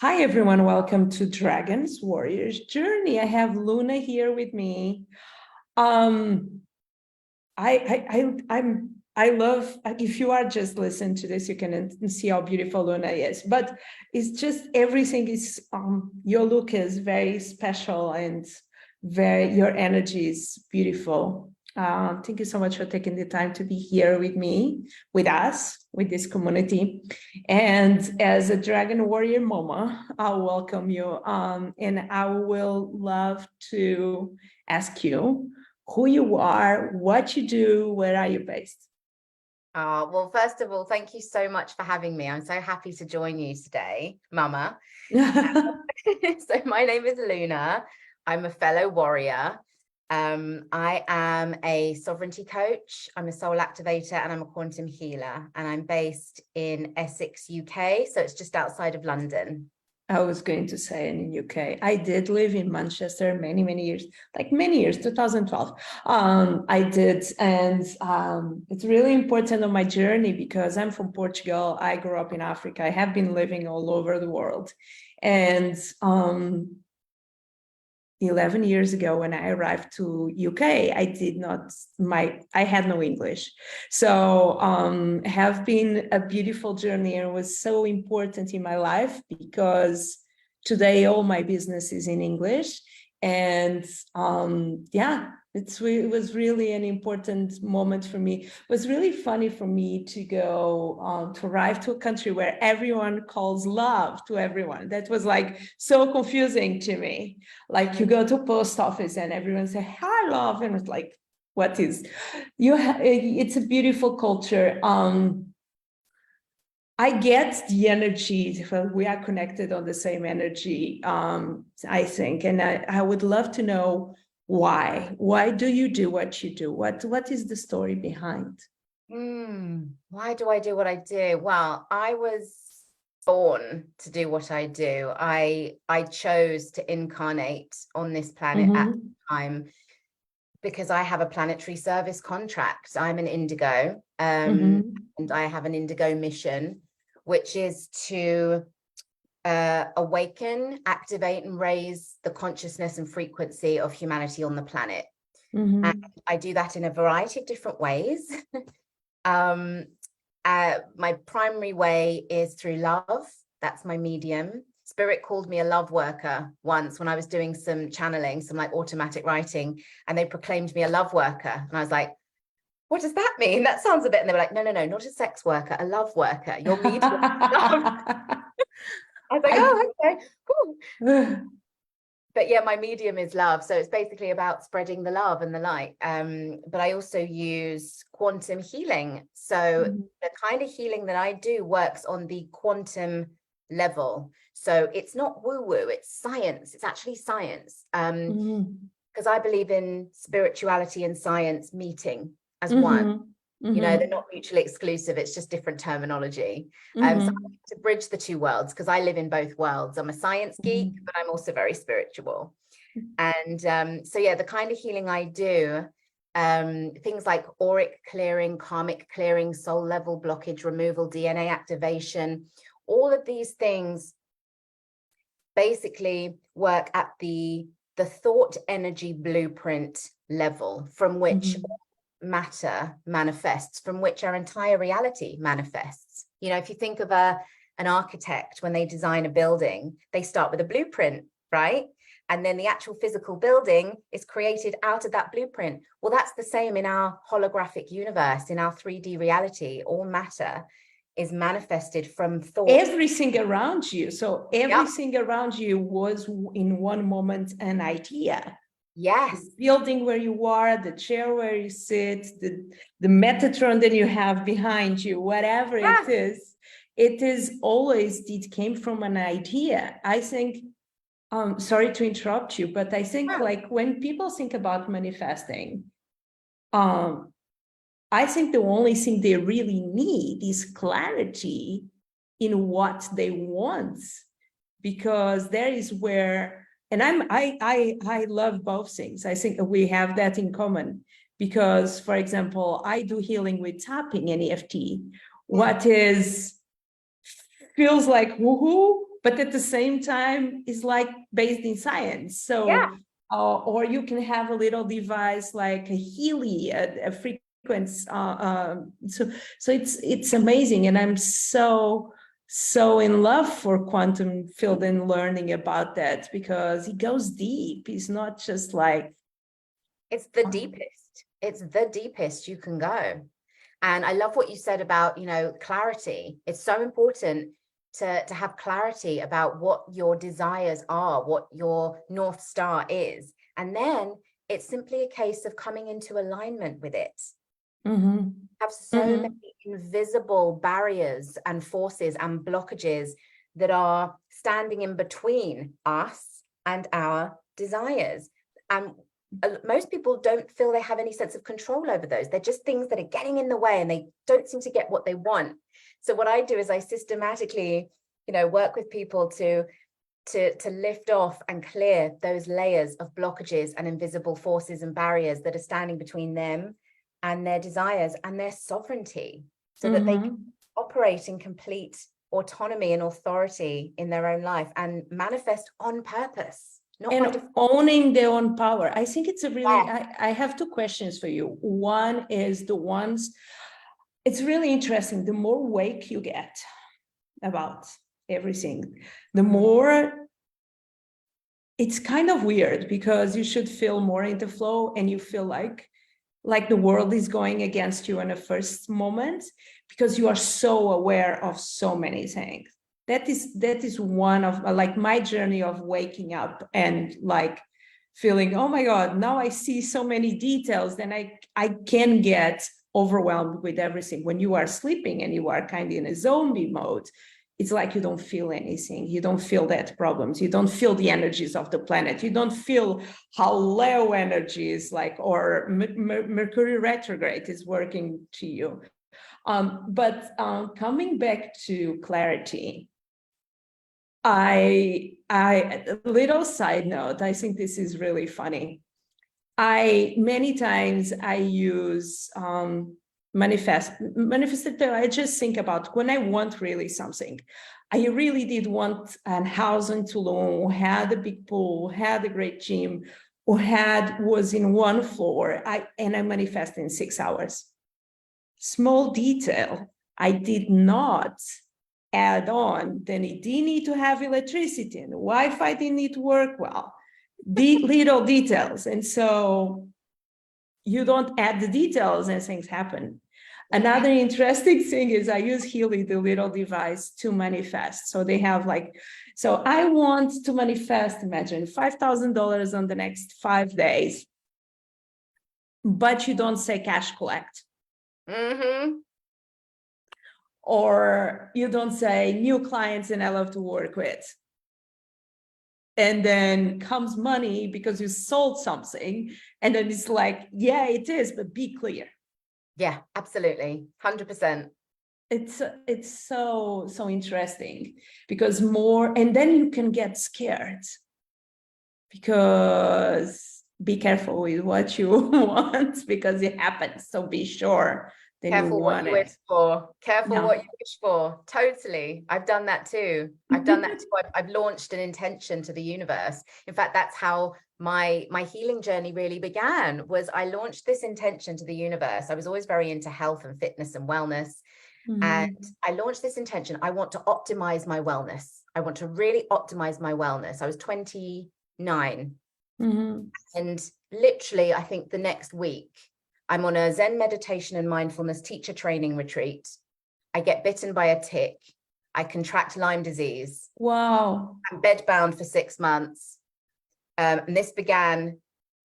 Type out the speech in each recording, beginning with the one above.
Hi, everyone. Welcome to Dragons Warriors Journey. I have Luna here with me. Um, I love, if you are just listening to this, you can see how beautiful Luna is, but it's just everything is, your look is very special and your energy is beautiful. Thank you so much for taking the time to be here with me, with us, with this community. And as a Dragon Warrior Mama, I'll welcome you. And I will love to ask you who you are, what you do, where are you based? Well, first of all, thank you so much for having me. I'm so happy to join you today, Mama. So my name is Luna. I'm a fellow warrior. I am a sovereignty coach. I'm a soul activator and I'm a quantum healer. And I'm based in Essex, UK. So it's just outside of London. I was going to say in the UK. I did live in Manchester many years, like many years, 2012. I did, and it's really important on my journey because I'm from Portugal. I grew up in Africa. I have been living all over the world. And 11 years ago when I arrived to UK, I had no English. So have been a beautiful journey and was so important in my life because today all my business is in English. And it was really an important moment for me. It was really funny for me to go to arrive to a country where everyone calls love to everyone. That was like so confusing to me. Like you go to post office and everyone say, hi, love. And it's like, what is, it's a beautiful culture. I get the energy, we are connected on the same energy, I think. And I would love to know why. Why do you do what you do? What is the story behind? Why do I do what I do? Well, I was born to do what I do. I chose to incarnate on this planet at the time because I have a planetary service contract. I'm an indigo, and I have an indigo mission, which is to awaken, activate, and raise the consciousness and frequency of humanity on the planet. And I do that in a variety of different ways. My primary way is through love. That's my medium. Spirit called me a love worker once when I was doing some channeling, some like automatic writing, and they proclaimed me a love worker. And I was like, what does that mean? That sounds a bit, and they were like, no, not a sex worker, a love worker. Your medium. I was like, oh, okay, cool. But yeah, my medium is love. So it's basically about spreading the love and the light. But I also use quantum healing. So the kind of healing that I do works on the quantum level. So it's not woo-woo, it's science. It's actually science. Because I believe in spirituality and science meeting as one. You know, they're not mutually exclusive. It's just different terminology. So I like to bridge the two worlds because I live in both worlds. I'm a science geek, but I'm also very spiritual. And so, yeah, the kind of healing I do, things like auric clearing, karmic clearing, soul level blockage removal, DNA activation, all of these things basically work at the thought energy blueprint level from which matter manifests, from which our entire reality manifests. You know, if you think of an architect, when they design a building, they start with a blueprint, right? And then the actual physical building is created out of that blueprint. Well, that's the same in our holographic universe, in our 3D reality. All matter is manifested from thought. Everything around you. So everything around you was in one moment an idea. Yes. The building where you are, the chair where you sit, the Metatron that you have behind you, whatever it is always, it came from an idea. I think, sorry to interrupt you, but I think like when people think about manifesting, I think the only thing they really need is clarity in what they want, because there is where, and I love both things. I think we have that in common because, for example, I do healing with tapping and EFT. What feels like woohoo but at the same time is like based in science. So, Yeah. or you can have a little device like a Healy, a frequency. So it's amazing, and I'm so in love for quantum field and learning about that, because it goes deep. It's not just like It's the deepest. It's the deepest you can go. And I love what you said about, clarity. It's so important to have clarity about what your desires are, what your North Star is. And then it's simply a case of coming into alignment with it. Have so many invisible barriers and forces and blockages that are standing in between us and our desires. And most people don't feel they have any sense of control over those. They're just things that are getting in the way, and they don't seem to get what they want. So what I do is I systematically, work with people to lift off and clear those layers of blockages and invisible forces and barriers that are standing between them and their desires and their sovereignty, so that they can operate in complete autonomy and authority in their own life and manifest on purpose. And owning their own power. I think it's a really, I have two questions for you. One is it's really interesting. The more wake you get about everything, the more it's kind of weird, because you should feel more in the flow, and you feel like the world is going against you in the first moment, because you are so aware of so many things. That is one of like my journey of waking up and like feeling, oh my God, now I see so many details. Then I can get overwhelmed with everything. When you are sleeping and you are kind of in a zombie mode, it's like you don't feel anything. You don't feel that problems. You don't feel the energies of the planet. You don't feel how Leo energy is like, or Mercury retrograde is working to you. But coming back to clarity, a little side note, I think this is really funny. Many times I use manifested. I just think about when I want really something. I really did want a house in Toulon, had a big pool, had a great gym, or was in one floor. I manifested in 6 hours. Small detail, I did not add on, then it didn't need to have electricity, and the Wi-Fi didn't need to work well. The little details. And so you don't add the details and things happen. Another interesting thing is I use Healy, the little device, to manifest. So they have so I want to manifest, imagine $5,000 on the next 5 days, but you don't say cash collect. Or you don't say new clients and I love to work with. And then comes money because you sold something. And then it's like, yeah, it is, but be clear. Yeah, absolutely. 100%. It's so interesting, because and then you can get scared, because be careful with what you want, because it happens. So be sure. Careful what you wish for. Careful what you wish for. Totally. I've done that too. I've launched an intention to the universe. In fact, that's how my healing journey really began. Was I launched this intention to the universe. I was always very into health and fitness and wellness. And I launched this intention. I want to optimize my wellness. I want to really optimize my wellness. I was 29. And literally, I think the next week, I'm on a Zen meditation and mindfulness teacher training retreat. I get bitten by a tick. I contract Lyme disease. Wow. I'm bedbound for 6 months. And this began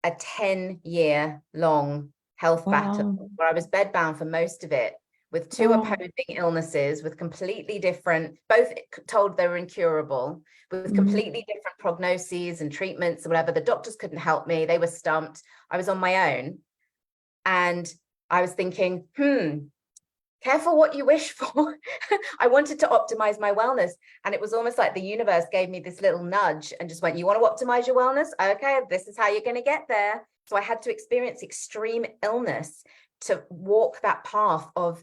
a 10-year long health battle, where I was bedbound for most of it, with 2 opposing illnesses, with completely different, both told they were incurable, with completely different prognoses and treatments or whatever. The doctors couldn't help me. They were stumped. I was on my own. And I was thinking, careful what you wish for. I wanted to optimize my wellness. And it was almost like the universe gave me this little nudge and just went, you want to optimize your wellness? Okay, this is how you're going to get there. So I had to experience extreme illness to walk that path of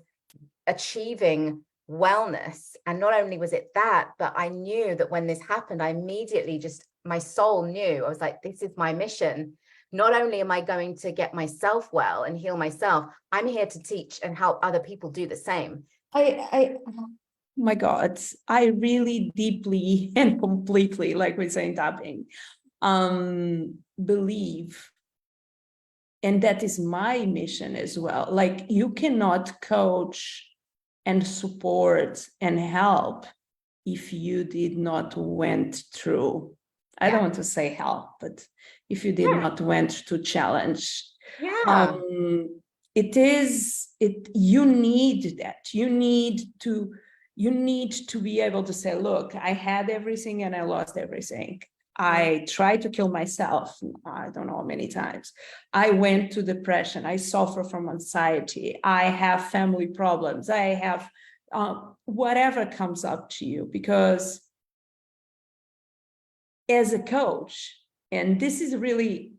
achieving wellness. And not only was it that, but I knew that when this happened, I immediately just, my soul knew. I was like, this is my mission. Not only am I going to get myself well and heal myself, I'm here to teach and help other people do the same. Oh my God, I really deeply and completely, like we say in tapping, believe, and that is my mission as well. Like, you cannot coach and support and help if you did not went through, I don't want to say help, but if you did not went to challenge. You need that. You need to be able to say, look, I had everything and I lost everything. I tried to kill myself, I don't know how many times. I went to depression. I suffer from anxiety. I have family problems. I have whatever comes up to you, because as a coach, and this is really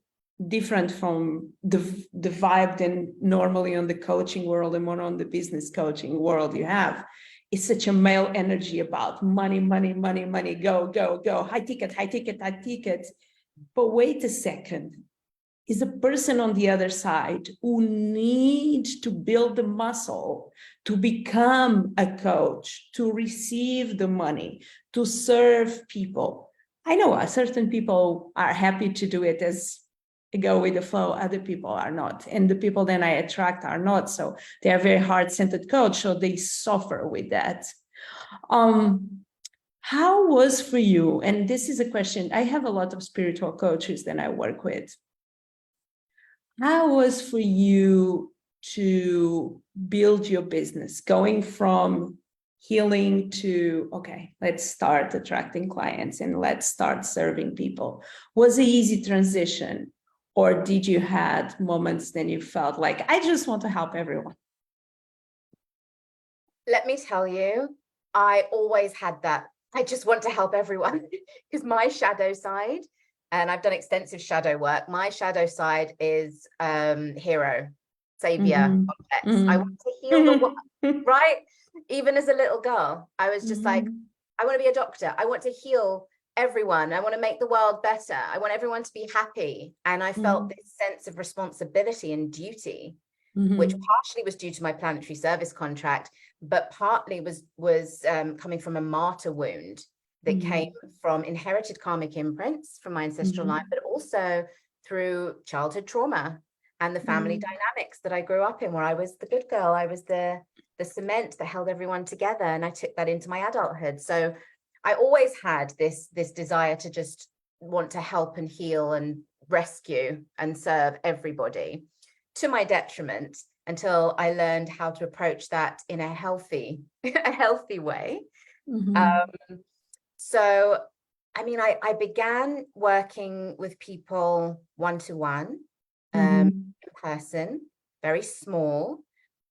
different from the vibe than normally on the coaching world and more on the business coaching world you have. It's such a male energy about money, money, money, money, go, go, go, high ticket, high ticket, high ticket. But wait a second, is a person on the other side who needs to build the muscle to become a coach, to receive the money, to serve people. I know certain people are happy to do it as go with the flow, other people are not. And the people then I attract are not. So they are very heart-centered coach, so they suffer with that. How was for you, and this is a question, I have a lot of spiritual coaches that I work with. How was for you to build your business, going from healing to, okay, let's start attracting clients and let's start serving people? Was it an easy transition, or did you had moments then you felt like, I just want to help everyone? Let me tell you, I always had that. I just want to help everyone, because my shadow side, and I've done extensive shadow work, my shadow side is hero, savior, complex. I want to heal the world, right? Even as a little girl, I was just like, I want to be a doctor. I want to heal everyone. I want to make the world better. I want everyone to be happy. And I felt this sense of responsibility and duty, which partially was due to my planetary service contract, but partly was coming from a martyr wound that came from inherited karmic imprints from my ancestral line, but also through childhood trauma and the family dynamics that I grew up in, where I was the good girl, I was the cement that held everyone together, and I took that into my adulthood. So I always had this desire to just want to help and heal and rescue and serve everybody, to my detriment, until I learned how to approach that in a healthy way. So, I mean, I began working with people one-to-one, in person, very small.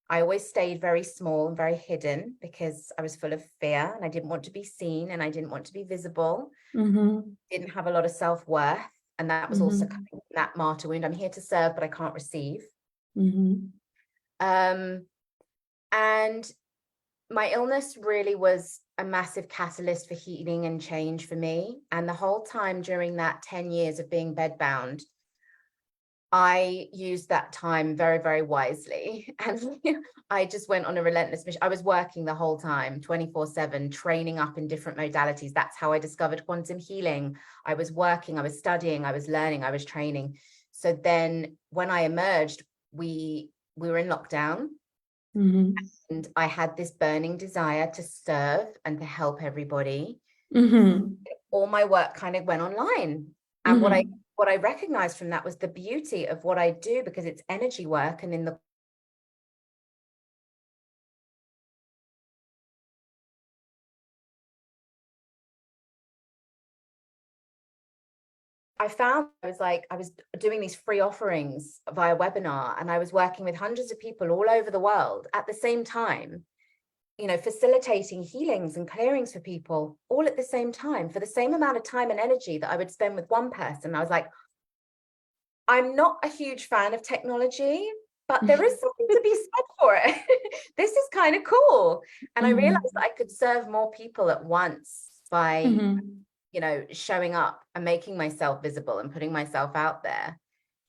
I always stayed very small and very hidden because I was full of fear and I didn't want to be seen and I didn't want to be visible. Didn't have a lot of self-worth. And that was also coming from that martyr wound. I'm here to serve, but I can't receive. And my illness really was a massive catalyst for healing and change for me. And the whole time during that 10 years of being bedbound, I used that time very, very wisely. And I just went on a relentless mission. I was working the whole time, 24/7, training up in different modalities. That's how I discovered quantum healing. I was working, I was studying, I was learning, I was training. So then when I emerged, we were in lockdown. And I had this burning desire to serve and to help everybody. All my work kind of went online. And what I recognized from that was the beauty of what I do, because it's energy work. And in the I found I was doing these free offerings via webinar, and I was working with hundreds of people all over the world at the same time, you know, facilitating healings and clearings for people all at the same time, for the same amount of time and energy that I would spend with one person. I was like, I'm not a huge fan of technology. but there is something to be said for it. This is kind of cool. And I realized that I could serve more people at once by, you know, showing up and making myself visible and putting myself out there.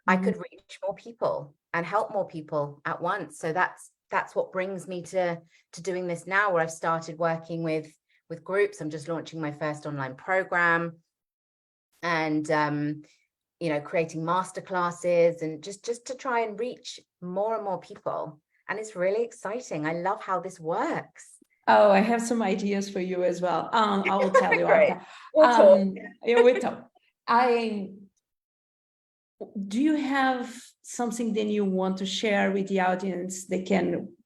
I could reach more people and help more people at once. So that's what brings me to doing this now, where I've started working with groups. I'm just launching my first online program, and you know, creating masterclasses, and just to try and reach more and more people. And it's really exciting. I love how this works. Oh, I have some ideas for you as well. I will tell you Great. after. We'll talk. Yeah, we'll talk. Do you have something that you want to share with the audience?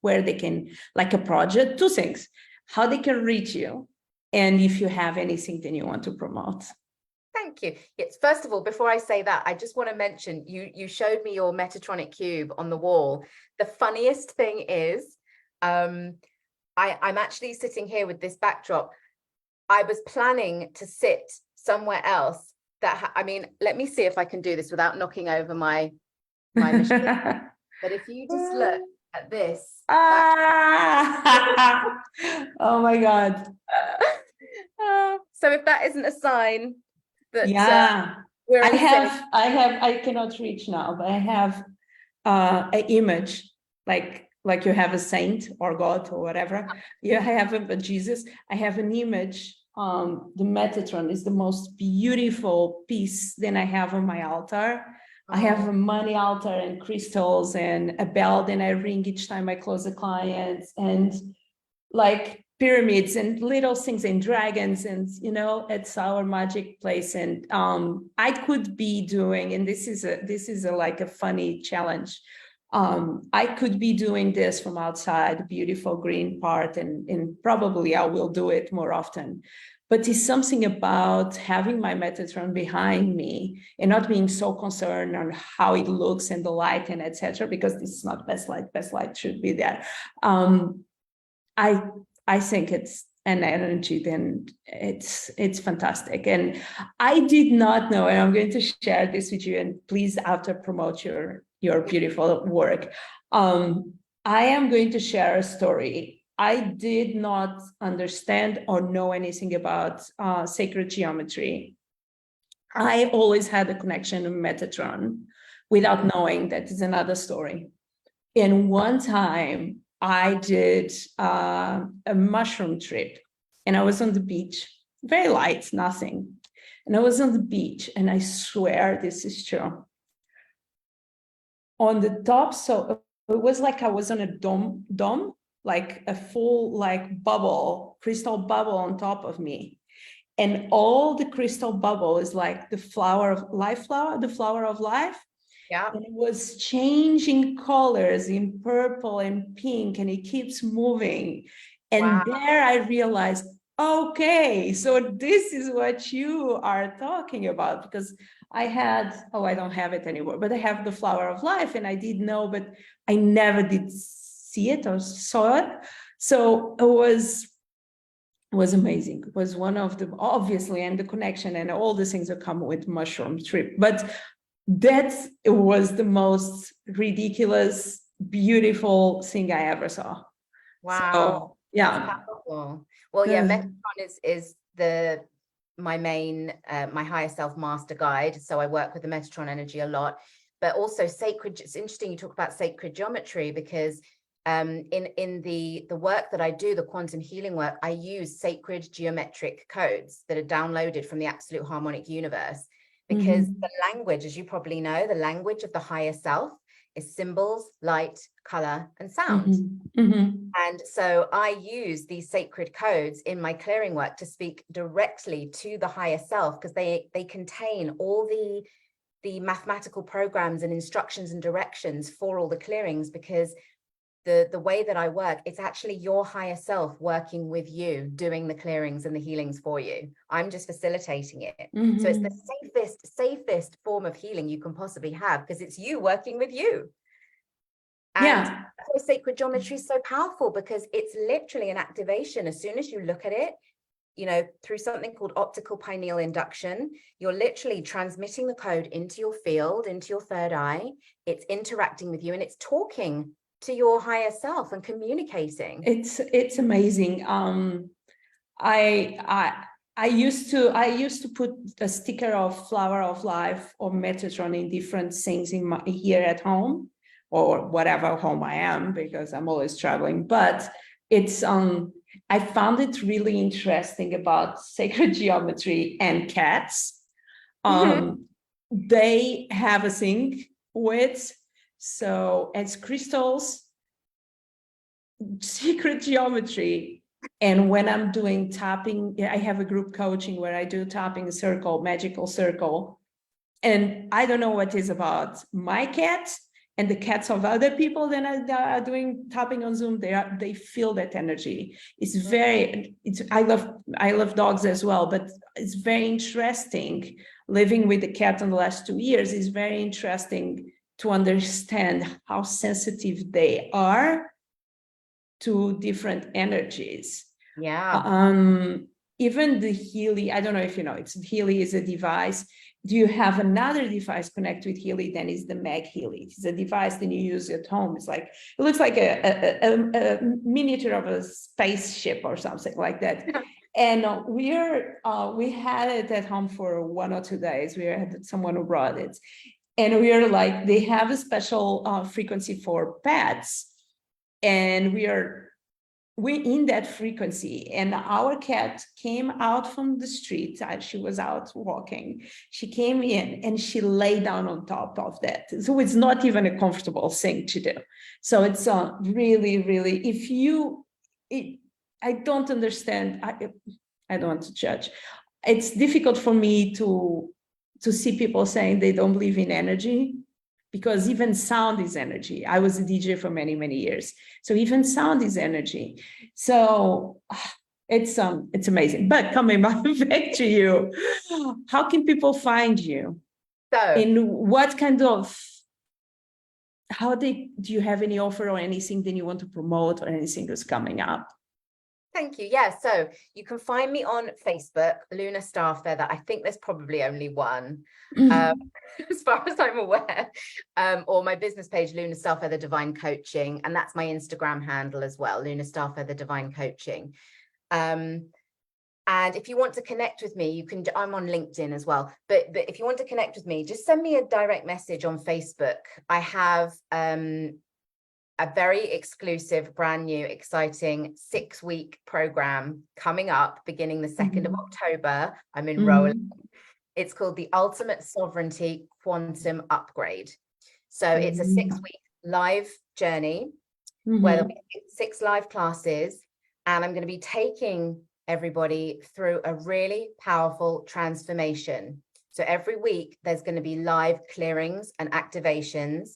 Where they can, like a project, two things, how they can reach you, and if you have anything that you want to promote. Thank you. Yes, first of all, before I say that, I just want to mention you showed me your Metatronic cube on the wall. The funniest thing is, I'm actually sitting here with this backdrop. I was planning to sit somewhere else I mean, let me see if I can do this without knocking over my machine. But if you just look at this. Oh my God. So if that isn't a sign that we're I cannot reach now, but I have an image, like you have a saint or God or whatever. Yeah, I have a Jesus. I have an image. The Metatron is the most beautiful piece that I have on my altar. I have a money altar and crystals and a bell that I ring each time I close a client, and like pyramids and little things and dragons, and you know, it's our magic place. And I could be doing, and this is like a funny challenge. I could be doing this from outside, beautiful green part, and probably I will do it more often. But it's something about having my Metatron behind me and not being so concerned on how it looks and the light and etc. Because this is not best light. Best light should be there. I think it's an energy, then it's fantastic. And I did not know, and I'm going to share this with you, and please after promote your beautiful work. I am going to share a story. I did not understand or know anything about sacred geometry. I always had a connection to Metatron without knowing. That is another story. And one time I did a mushroom trip, and I was on the beach, very light, nothing. And I was on the beach, and I swear this is true. On the top, so it was like I was on a dome, like a full like bubble, crystal bubble on top of me. And all the crystal bubble is like the flower of life, the flower of life. Yeah. And it was changing colors in purple and pink, and it keeps moving. And there I realized, okay, so this is what you are talking about. Because I had, I don't have it anymore, but I have the flower of life, and I did know, but I never did see it or saw it. So it was amazing. It was one of the, obviously, and the connection and all the things that come with mushroom trip. But that was the most ridiculous, beautiful thing I ever saw. Wow. So, yeah. Powerful. Well, yeah, Metatron is my main, my higher self master guide. So I work with the Metatron energy a lot, but also sacred. It's interesting you talk about sacred geometry, because in the work that I do, the quantum healing work, I use sacred geometric codes that are downloaded from the absolute harmonic universe. Because the language, as you probably know, the language of the higher self is symbols, light, color, and sound. And so I use these sacred codes in my clearing work to speak directly to the higher self, because they contain all the mathematical programs and instructions and directions for all the clearings. Because the way that I work, it's actually your higher self working with you, doing the clearings and the healings for you. I'm just facilitating it. So it's the safest form of healing you can possibly have, because it's you working with you. And sacred geometry is so powerful, because it's literally an activation. As soon as you look at it, through something called optical pineal induction, you're literally transmitting the code into your field, into your third eye. It's interacting with you and it's talking to your higher self and communicating. It's amazing. I used to put a sticker of Flower of Life or Metatron in different things here at home, or whatever home I am, because I'm always traveling. But it's I found it really interesting about sacred geometry and cats. They have a thing with, so as crystals, secret geometry. And when I'm doing tapping, I have a group coaching where I do tapping circle, magical circle. And I don't know what is about my cat and the cats of other people that are doing tapping on Zoom. They feel that energy. I love dogs as well, but it's very interesting. Living with the cat in the last 2 years is very interesting to understand how sensitive they are to different energies. Yeah. Even the Healy, I don't know if you know, Healy is a device. Do you have another device connected with Healy? Then is the Mag Healy. It's a device that you use at home. It looks like a miniature of a spaceship or something like that. And we had it at home for 1 or 2 days. We had someone who brought it. And we are like, they have a special frequency for pets. And we in that frequency, and our cat came out from the street. She was out walking. She came in and she lay down on top of that. So it's not even a comfortable thing to do. So it's really, really, I don't understand. I don't want to judge. It's difficult for me to see people saying they don't believe in energy, because even sound is energy. I was a DJ for many, many years. So even sound is energy. So it's amazing. But coming back to you, how can people find you? So, and what kind of, do you have any offer or anything that you want to promote or anything that's coming up? thank you. Yeah, so you can find me on Facebook, Luna Starfeather. I think there's probably only one, as far as I'm aware. Or my business page, Luna Starfeather Divine Coaching, and that's my Instagram handle as well, Luna Starfeather Divine Coaching. And if you want to connect with me, I'm on LinkedIn as well. But if you want to connect with me, just send me a direct message on Facebook. I have a very exclusive, brand new, exciting 6-week program coming up beginning the 2nd of October. I'm enrolling. It's called the Ultimate Sovereignty Quantum Upgrade. So it's a 6-week live journey where there'll be 6 live classes, and I'm going to be taking everybody through a really powerful transformation. So every week there's going to be live clearings and activations.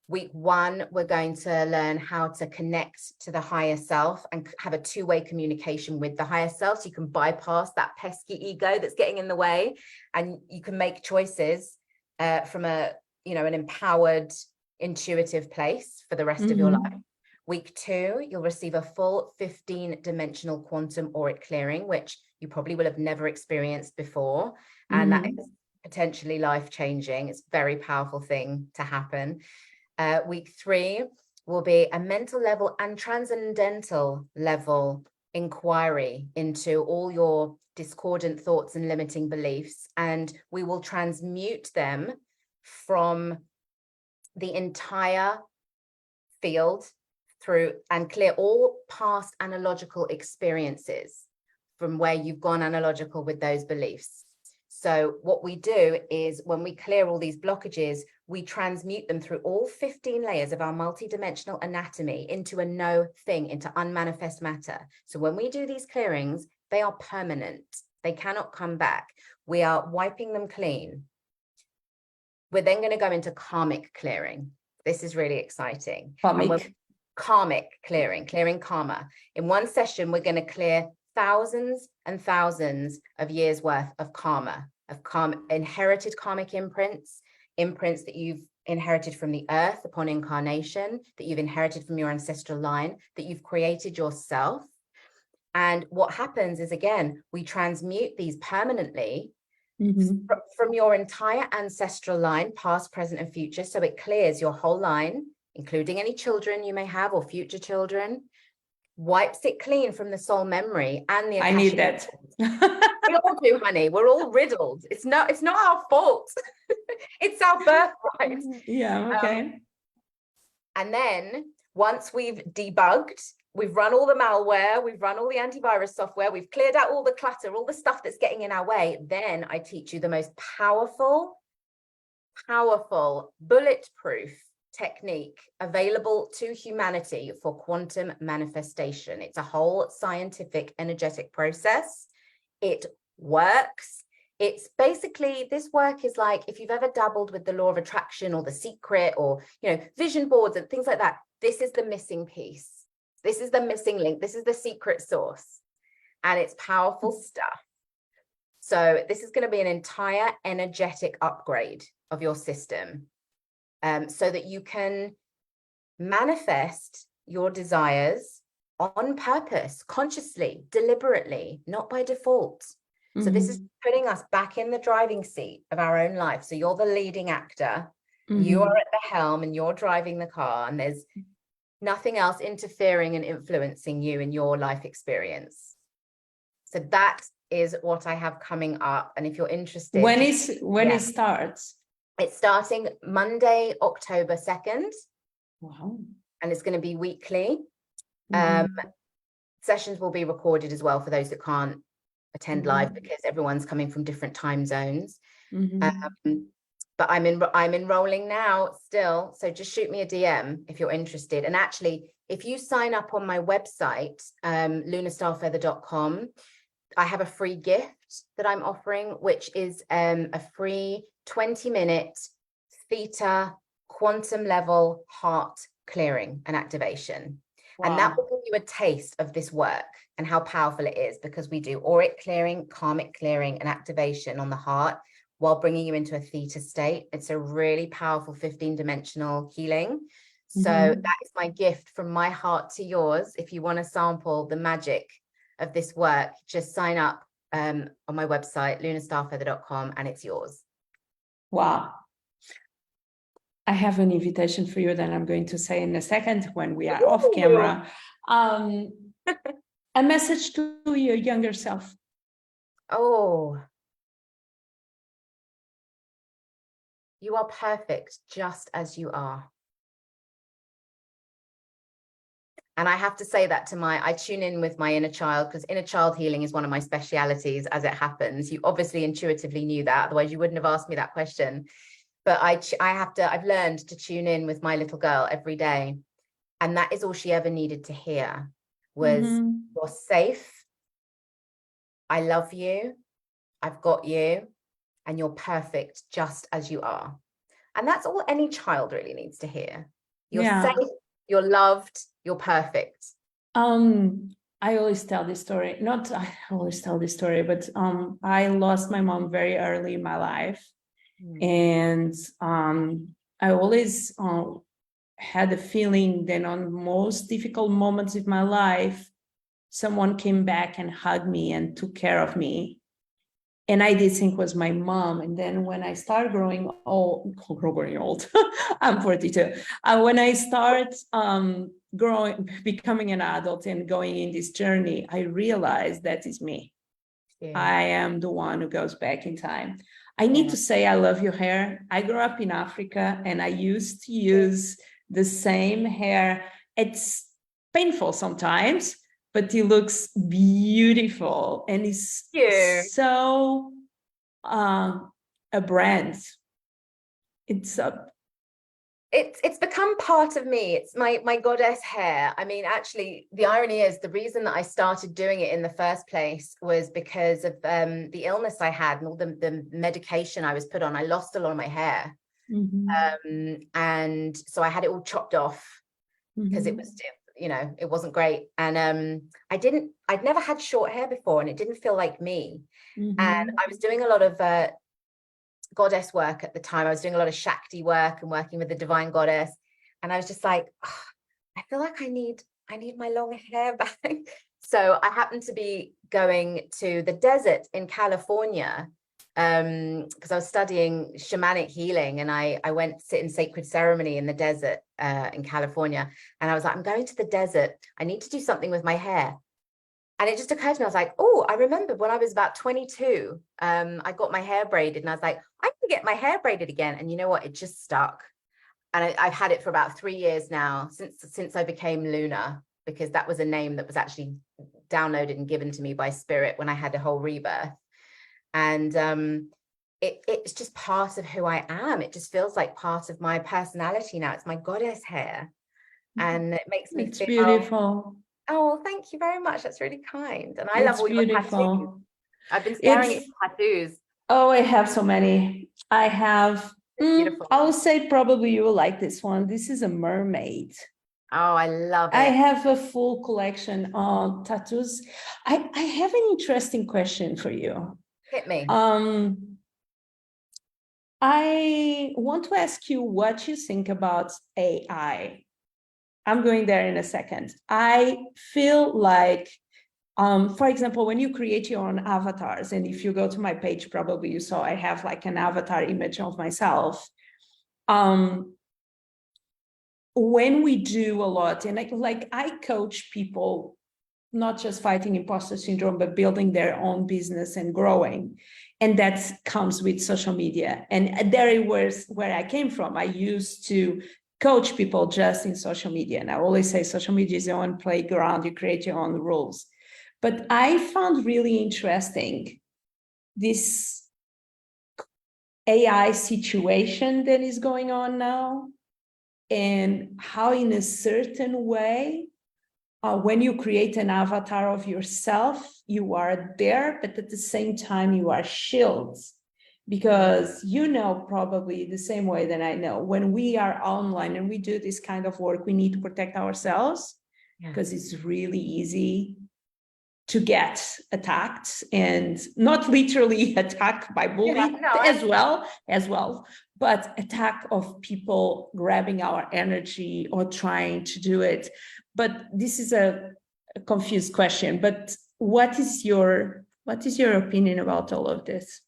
Week 1, we're going to learn how to connect to the higher self and have a 2-way communication with the higher self, so you can bypass that pesky ego that's getting in the way, and you can make choices from an empowered, intuitive place for the rest of your life. Week 2, you'll receive a full 15-dimensional quantum auric clearing, which you probably will have never experienced before, and that is potentially life-changing. It's a very powerful thing to happen. Week 3 will be a mental level and transcendental level inquiry into all your discordant thoughts and limiting beliefs, and we will transmute them from the entire field through and clear all past analogical experiences from where you've gone analogical with those beliefs. So what we do is, when we clear all these blockages, we transmute them through all 15 layers of our multidimensional anatomy into a no thing, into unmanifest matter. So when we do these clearings, they are permanent. They cannot come back. We are wiping them clean. We're then going to go into karmic clearing. This is really exciting. Karmic clearing, clearing karma. In one session, we're going to clear thousands and thousands of years worth of karma, inherited karmic imprints that you've inherited from the earth upon incarnation, that you've inherited from your ancestral line, that you've created yourself. And what happens is, again, we transmute these permanently Mhm. from your entire ancestral line, past, present, and future. So it clears your whole line, including any children you may have or future children, wipes it clean from the soul memory and the I need Akashic. that. We all do, honey. We're all riddled. It's not our fault. It's our birthright. Yeah, okay. And then once we've debugged, we've run all the malware, we've run all the antivirus software, we've cleared out all the clutter, all the stuff that's getting in our way, then I teach you the most powerful, bulletproof technique available to humanity for quantum manifestation. It's a whole scientific, energetic process. It works. It's basically, this work is like, if you've ever dabbled with the law of attraction or The Secret or, vision boards and things like that, this is the missing piece. This is the missing link. This is the secret sauce. And it's powerful stuff. So this is going to be an entire energetic upgrade of your system, so that you can manifest your desires on purpose, consciously, deliberately, not by default. So this is putting us back in the driving seat of our own life. So you're the leading actor, you are at the helm and you're driving the car, and there's nothing else interfering and influencing you in your life experience. So that is what I have coming up. And if you're interested, when it starts? It's starting Monday, October 2nd. Wow. And it's going to be weekly. Sessions will be recorded as well for those that can't attend live, because everyone's coming from different time zones. But I'm enrolling now still. So just shoot me a DM if you're interested. And actually, if you sign up on my website, lunarstarfeather.com, I have a free gift that I'm offering, which is a free 20-minute theta quantum level heart clearing and activation. Wow. And that will give you a taste of this work and how powerful it is, because we do auric clearing, karmic clearing, and activation on the heart while bringing you into a theta state. It's a really powerful 15-dimensional healing. So that is my gift from my heart to yours. If you want to sample the magic of this work, just sign up on my website, lunarstarfeather.com, and it's yours. Wow. I have an invitation for you that I'm going to say in a second when we are off camera. A message to your younger self. Oh, you are perfect just as you are. And I have to say that I tune in with my inner child, because inner child healing is one of my specialities as it happens. You obviously intuitively knew that, otherwise you wouldn't have asked me that question. But I've learned to tune in with my little girl every day. And that is all she ever needed to hear was, you're safe. I love you. I've got you. And you're perfect just as you are. And that's all any child really needs to hear. You're safe, you're loved, you're perfect. I always tell this story. But I lost my mom very early in my life. And I always had a feeling that on most difficult moments of my life, someone came back and hugged me and took care of me. And I did think was my mom. And then when I started growing old, I'm 42. When I start becoming an adult and going in this journey, I realized that is me. Yeah. I am the one who goes back in time. I need to say I love your hair. I grew up in Africa and I used to use the same hair. It's painful sometimes, but it looks beautiful and it's so a brand. It's become part of me. It's my goddess hair. I mean, actually, the irony is the reason that I started doing it in the first place was because of the illness I had and all the medication I was put on. I lost a lot of my hair. And so I had it all chopped off because it was, it wasn't great. And I'd never had short hair before and it didn't feel like me. And I was doing a lot of goddess work at the time. I was doing a lot of Shakti work and working with the divine goddess. And I was just like, I feel like I need my long hair back. So I happened to be going to the desert in California because I was studying shamanic healing, and I went to sit in sacred ceremony in the desert in California. And I was like, I'm going to the desert. I need to do something with my hair. And it just occurred to me, I was like, oh, I remember when I was about 22, I got my hair braided, and I was like, I can get my hair braided again. And you know what? It just stuck. And I've had it for about 3 years now, since I became Luna, because that was a name that was actually downloaded and given to me by spirit when I had a whole rebirth. And it's just part of who I am. It just feels like part of my personality now. It's my goddess hair, and it makes me It's feel, beautiful. oh, thank you very much. That's really kind. And I love It's all your tattoos. beautiful. I've been staring at It's, your tattoos. oh, I have so many. I have, It's beautiful. I will say probably you will like this one. This is a mermaid. Oh, I love I it. have a full collection of tattoos. I have an interesting question for you. Hit me. I want to ask you what you think about AI. I'm going there in a second. I feel like, for example, when you create your own avatars, and if you go to my page, probably you saw I have like an avatar image of myself. When we do a lot, and I coach people, not just fighting imposter syndrome, but building their own business and growing. And that comes with social media. And there it was where I came from. I used to coach people just in social media. And I always say social media is your own playground. You create your own rules. But I found really interesting this AI situation that is going on now, and how in a certain way, when you create an avatar of yourself, you are there, but at the same time, you are shields. Because you know, probably the same way that I know, when we are online and we do this kind of work, we need to protect ourselves, because it's really easy to get attacked, and not literally attacked by bullying as well, but attack of people grabbing our energy or trying to do it. But this is a confused question. But what is your opinion about all of this?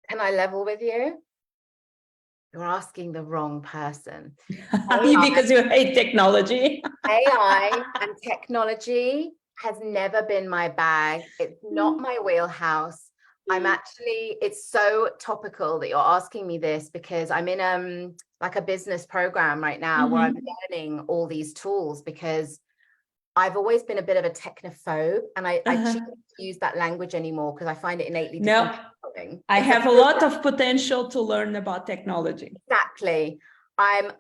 Can I level with you? You're asking the wrong person. Because you hate technology. AI and technology has never been my bag. It's not my wheelhouse. It's so topical that you're asking me this, because I'm in like a business program right now where I'm learning all these tools, because I've always been a bit of a technophobe, and I choose to use that language anymore because I find it innately disempowering. I have a lot of potential to learn about technology. Exactly. I'm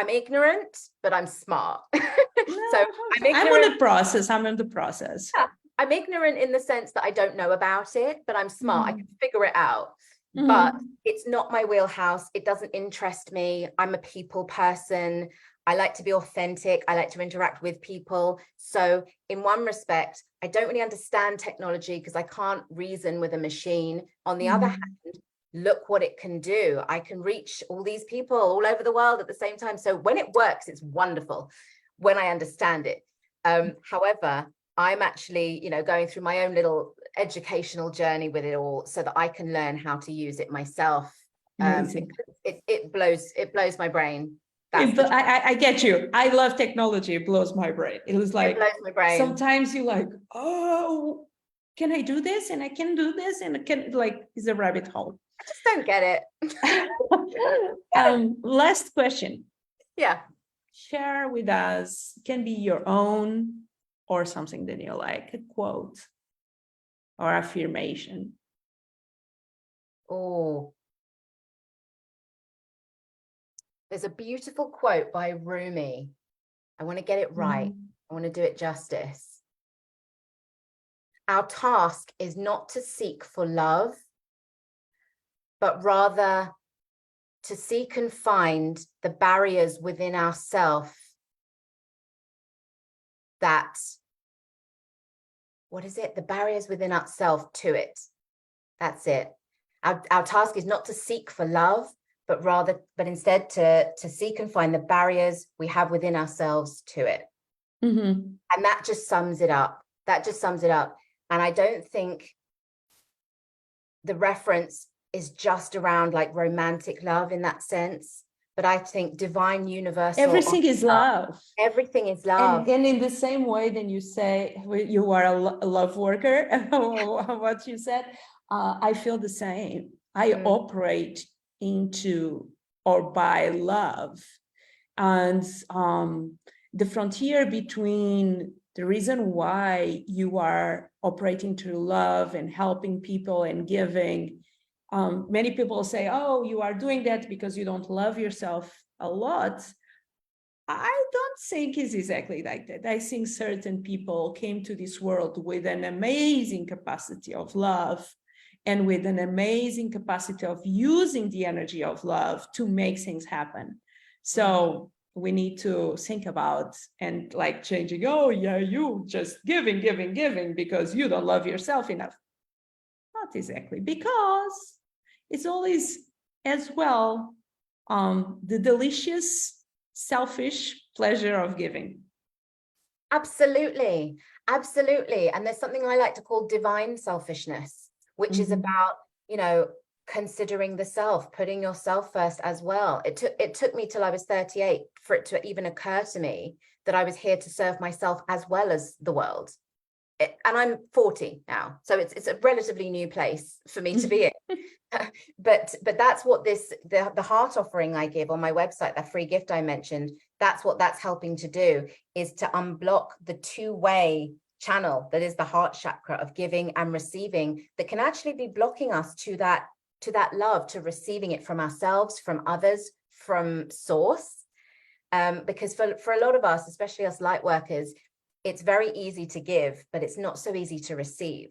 ignorant, but I'm smart. So I'm ignorant. I'm in the process. Yeah, I'm ignorant in the sense that I don't know about it, but I'm smart. I can figure it out. But it's not my wheelhouse. It doesn't interest me. I'm a people person. I like to be authentic. I like to interact with people. So in one respect, I don't really understand technology because I can't reason with a machine. On the other hand, look what it can do. I can reach all these people all over the world at the same time. So when it works, it's wonderful when I understand it. However, I'm actually, going through my own little educational journey with it all so that I can learn how to use it myself. It blows my brain. I get you. I love technology. It blows my brain. It was like, it blows my brain. Sometimes you're like, oh, can I do this? And I can do this, and I can, it's a rabbit hole. I just don't get it. Last question. Yeah. Share with us, can be your own or something that you like, a quote or affirmation. Oh, there's a beautiful quote by Rumi. I want to get it right. I want to do it justice. Our task is not to seek for love, but rather to seek and find the barriers within ourselves the barriers within ourselves to it. That's it. Our task is not to seek for love, but instead to seek and find the barriers we have within ourselves to it. Mm-hmm. And that just sums it up. That just sums it up. And I don't think the reference is just around like romantic love in that sense, but I think divine universal. Everything is love. Everything is love. And in the same way, then you say you are a love worker, what you said, I feel the same. I operate into or by love. And the frontier between the reason why you are operating through love and helping people and giving, many people say, oh, you are doing that because you don't love yourself a lot. I don't think it's exactly like that. I think certain people came to this world with an amazing capacity of love and with an amazing capacity of using the energy of love to make things happen. So we need to think about and like changing, oh yeah, you just giving because you don't love yourself enough. Not exactly, because it's always as well the delicious selfish pleasure of giving. Absolutely. Absolutely. And there's something I like to call divine selfishness, which is about, you know, considering the self, putting yourself first as well. It took me till I was 38 for it to even occur to me that I was here to serve myself as well as the world. And I'm 40 now, so it's a relatively new place for me to be in. but that's what the heart offering I give on my website, that free gift I mentioned, that's what that's helping to do, is to unblock the two-way channel that is the heart chakra of giving and receiving, that can actually be blocking us to that love, to receiving it from ourselves, from others, from source. Because for a lot of us, especially us light workers, it's very easy to give, but it's not so easy to receive.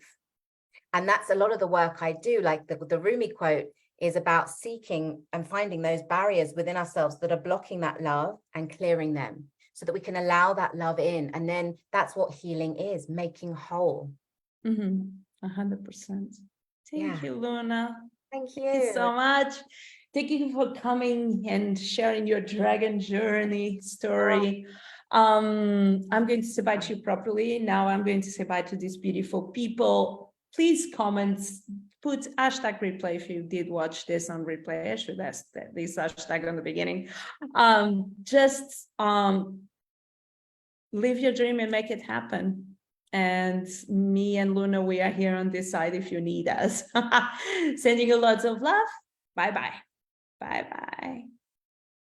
And that's a lot of the work I do. Like the Rumi quote is about seeking and finding those barriers within ourselves that are blocking that love and clearing them so that we can allow that love in. And then that's what healing is, making whole. 100%. Thank you, Luna. Thank you. Thank you so much. Thank you for coming and sharing your dragon journey story. I'm going to say bye to you properly. Now I'm going to say bye to these beautiful people. Please comment, put hashtag replay if you did watch this on replay. I should ask this hashtag on the beginning. Just live your dream and make it happen. And me and Luna, we are here on this side if you need us. Sending you lots of love. Bye-bye. Bye-bye.